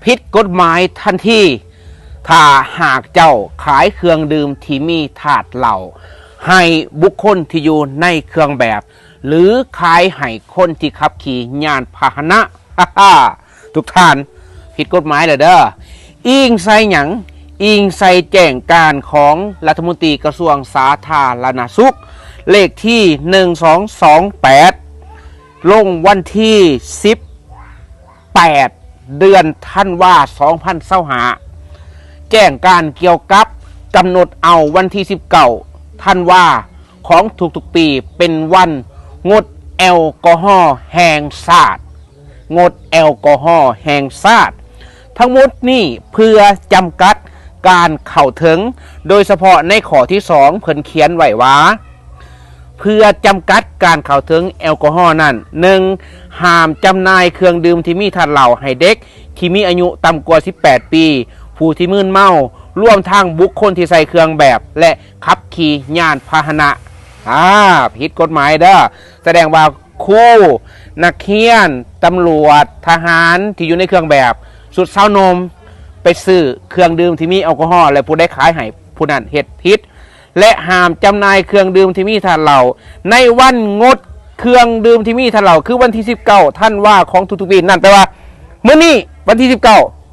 ผิดกฎหมายทันทีถ้าหากเจ้าขายเครื่องดื่มที่มีธาตุเหล้าให้บุคคลที่อยู่ในเครื่องแบบหรือขายให้คนที่ขับขี่ยานพาหนะ ทุกท่านผิดกฎหมายเลยเด้ออิงใส่หยังอิงใส่แจ้งการของรัฐมนตรีกระทรวงสาธารณสุขเลขที่1228ลงวันที่18เดือนธันวาคม2025แจ้งการเกี่ยวกับกำหนดเอาวันที่19ธันวาของทุกๆปีเป็นวันงดแอลกอฮอล์แห่งชาติงดแอลกอฮอล์แห่งชาติทั้งหมดนี่เพื่อจำกัดการเข้าถึงโดยเฉพาะในข้อที่2เพิ่นเขียนไว้ว่าเพื่อจำกัดการเข้าถึงแอลกอฮอล์นั้น 1. ห้ามจำหน่ายเครื่องดื่มที่มีธาตุเหล้าให้เด็กที่มีอายุต่ำกว่า18ปีผู้ที่มึนเมาร่วมทั้งบุคคลที่ใส่เครื่องแบบและขับขี่ยานพาหนะผิดกฎหมายเด้อแสดงว่าครูนักเรียนตำรวจทหารที่อยู่ในเครื่องแบบสุดเศร้านมไปซื้อเครื่องดื่มที่มีแอลกอฮอล์และผู้ได้ขายให้ผู้นั้นเฮ็ดผิดและห้ามจำหน่ายเครื่องดื่มที่มีธาตุเหล้าในวันงดเครื่องดื่มที่มีธาตุเหล้าคือวันที่19ธันวาของทุกๆปีนั่นแปลว่ามื้อนี้วันที่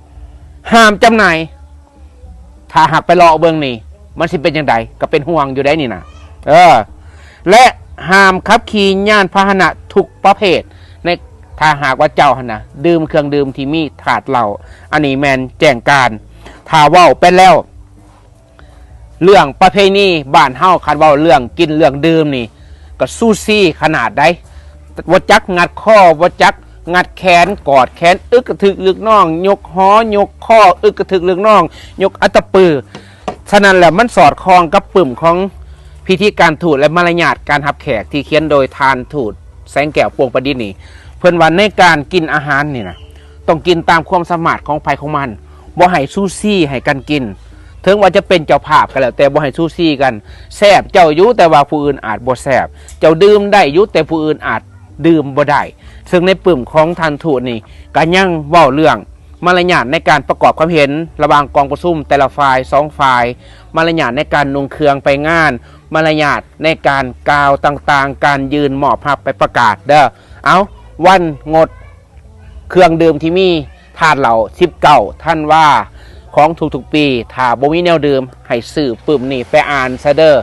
19ห้ามจำหน่ายถ้าหากไปรอเบิ่งนี่มันสิเป็นจังไดก็เป็นห่วงอยู่ได้นี่นะและห้ามขับขี่ยานพาหนะทุกประเภทในถ้าหากว่าเจ้านะดื่มเครื่องดื่มที่มีธาตุเหล้าอันนี้แมนแจ้งการถ้าเว้าไปแล้วเรื่องประเพณีบ้านเฮาคันเว้าเรื่องกินเรื่องดื่มนี่ก็สู้ซี่ขนาดใดบ่จักงัดข้อบ่จักงัดแขนกอดแขนอึกกระถึกลึกน่องยกหอยกข้ออึกกระถึกลึกน่องยกอัตตปือฉะนั้นแหละมันสอดคล้องกับปึ่มของพิธีการทูตและมารยาทการรับแขกที่เขียนโดยทานทูตแสงแก้วปวงประดิษฐ์นี่เพิ่นว่าในการกินอาหารนี่นะต้องกินตามความสามารถของไผของมันบ่ให้ซูซี่ให้กันกินถึงว่าจะเป็นเจ้าภาพกันแล้วแต่บ่ให้ซูซี่กันแซ่บเจ้าอยู่แต่ว่าผู้อื่นอาจบ่แซ่บเจ้าดื่มได้อยู่แต่ผู้อื่นอาจดื่มบ่ได้ซึ่งในปึ่มของทานทูตนี่ก็ยังเว้าเรื่องมารยาทในการประกอบความเห็นระหว่างกองประชุมแต่ละฝ่าย2ฝ่ายมารยาทในการนุ่งเครื่องไปงานมารยาทในการกล่าวต่างๆการยืนมอบภาพไปประกาศเด้อเอาวันงดเครื่องดื่มที่มีธาตุเหล้า19ธันวาของทุกๆปีถ้าบ่มีแนวดื่มให้ซื้อปึ่มนี่ไปอ่านซะเด้อ